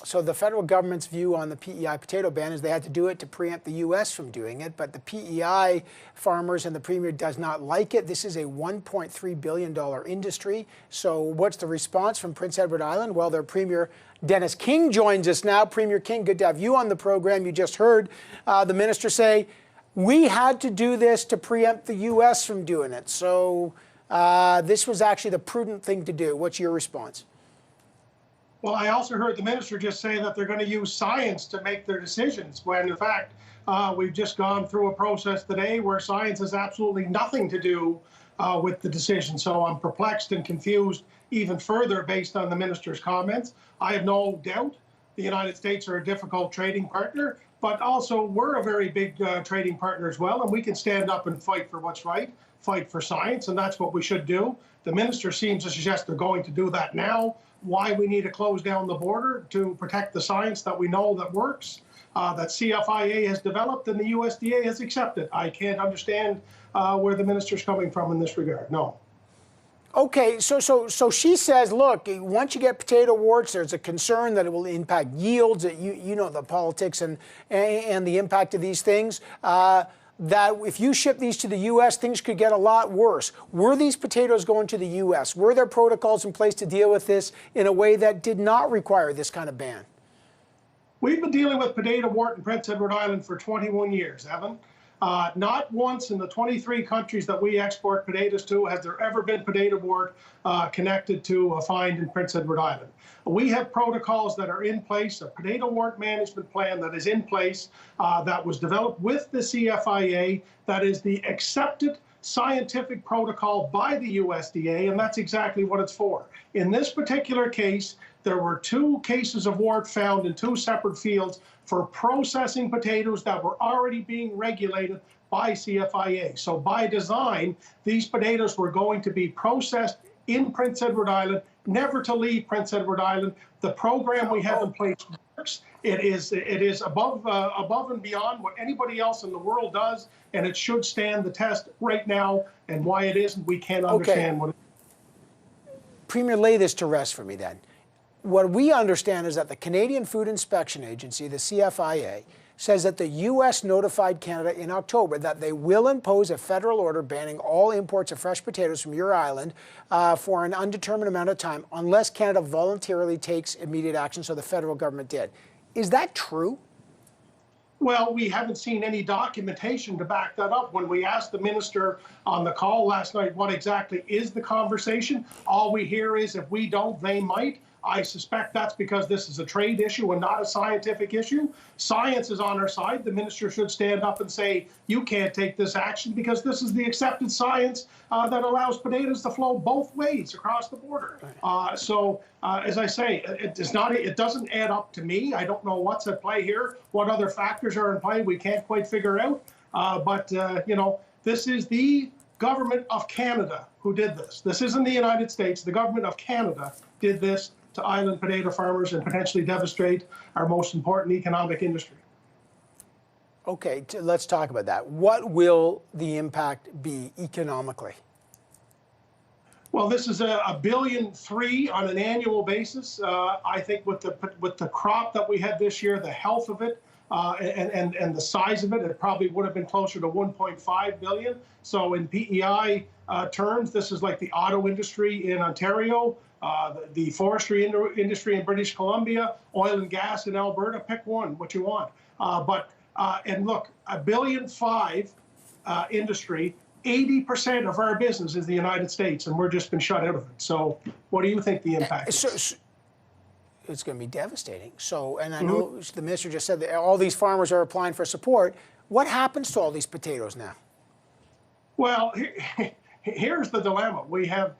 So the federal government's view on the P.E.I. potato ban is they had to do it to preempt the U.S. from doing it, but the P.E.I. farmers and the Premier does not like it. This is a $1.3 billion industry. So what's the response from Prince Edward Island? Well, their Premier, Dennis King, joins us now. Premier King, good to have you on the program. You just heard the minister say, we had to do this to preempt the U.S. from doing it. So this was actually the prudent thing to do. What's your response? Well, I also heard the minister just say that they're going to use science to make their decisions, when in fact, we've just gone through a process today where science has absolutely nothing to do with the decision. So I'm perplexed and confused even further based on the minister's comments. I have no doubt the United States are a difficult trading partner, but also we're a very big trading partner as well, and we can stand up and fight for what's right, fight for science, and that's what we should do. The minister seems to suggest they're going to do that now. Why we need to close down the border to protect the science that we know that works, that CFIA has developed and the USDA has accepted. I can't understand where the minister's coming from in this regard. No. Okay, so she says, look, once you get potato warts, there's a concern that it will impact yields. You know the politics and the impact of these things. That if you ship these to the U.S., things could get a lot worse. Were these potatoes going to the U.S.? Were there protocols in place to deal with this in a way that did not require this kind of ban? We've been dealing with potato wart in Prince Edward Island for 21 years, Evan. Not once in the 23 countries that we export potatoes to has there ever been potato wart connected to a find in Prince Edward Island. We have protocols that are in place, a potato wart management plan that is in place, that was developed with the CFIA, that is the accepted scientific protocol by the USDA, and that's exactly what it's for. In this particular case, there were 2 cases of wart found in 2 separate fields for processing potatoes that were already being regulated by CFIA. So by design, these potatoes were going to be processed in Prince Edward Island, never to leave Prince Edward Island. The program we have in place works. It is above and beyond what anybody else in the world does, and it should stand the test right now. And why it isn't, we can't understand what it is. Premier, lay this to rest for me then. What we understand is that the Canadian Food Inspection Agency, the CFIA, says that the U.S. notified Canada in October that they will impose a federal order banning all imports of fresh potatoes from your island for an undetermined amount of time unless Canada voluntarily takes immediate action, so the federal government did. Is that true? Well, we haven't seen any documentation to back that up. When we asked the minister on the call last night what exactly is the conversation, all we hear is if we don't, they might. I suspect that's because this is a trade issue and not a scientific issue. Science is on our side. The minister should stand up and say, you can't take this action because this is the accepted science that allows potatoes to flow both ways across the border. As I say, it doesn't add up to me. I don't know what's at play here, what other factors are in play. We can't quite figure out. This is the government of Canada who did this. This isn't the United States. The government of Canada did this to island potato farmers and potentially devastate our most important economic industry. Okay, let's talk about that. What will the impact be economically? Well, this is $1.3 billion on an annual basis. I think with the crop that we had this year, the health of it, and the size of it, it probably would have been closer to $1.5 billion. So in P.E.I. terms, this is like the auto industry in Ontario, the forestry industry in British Columbia, oil and gas in Alberta. Pick one, what you want. And look, $1.5 billion industry, 80% of our business is the United States, and we're just been shut out of it. So what do you think the impact is? It's going to be devastating. So, and I know the minister just said that all these farmers are applying for support. What happens to all these potatoes now? Well, here's the dilemma. We have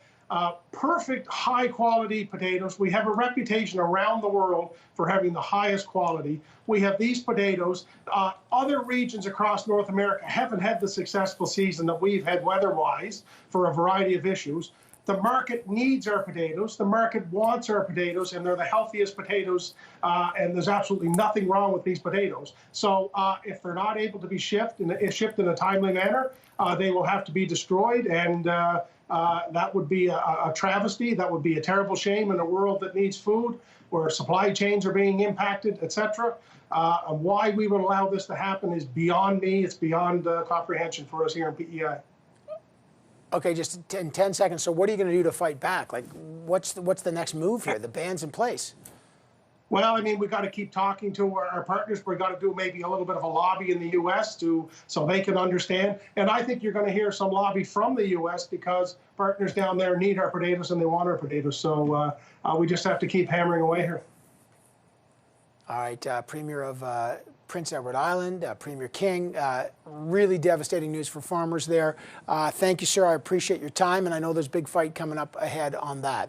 perfect high-quality potatoes. We have a reputation around the world for having the highest quality. We have these potatoes. Other regions across North America haven't had the successful season that we've had weather-wise for a variety of issues. The market needs our potatoes. The market wants our potatoes, and they're the healthiest potatoes, and there's absolutely nothing wrong with these potatoes. So if they're not able to be shipped in a timely manner, they will have to be destroyed, and that would be a travesty. That would be a terrible shame in a world that needs food, where supply chains are being impacted, etc. Why we would allow this to happen is beyond me. It's beyond comprehension for us here in PEI. Okay, just in 10 seconds. So what are you going to do to fight back? Like, what's the next move here? The ban's in place. Well, I mean, we got to keep talking to our partners. We got to do maybe a little bit of a lobby in the U.S. so they can understand. And I think you're going to hear some lobby from the U.S. because partners down there need our potatoes and they want our potatoes. So we just have to keep hammering away here. All right, Premier of Prince Edward Island, Premier King, really devastating news for farmers there. Thank you, sir. I appreciate your time, and I know there's a big fight coming up ahead on that.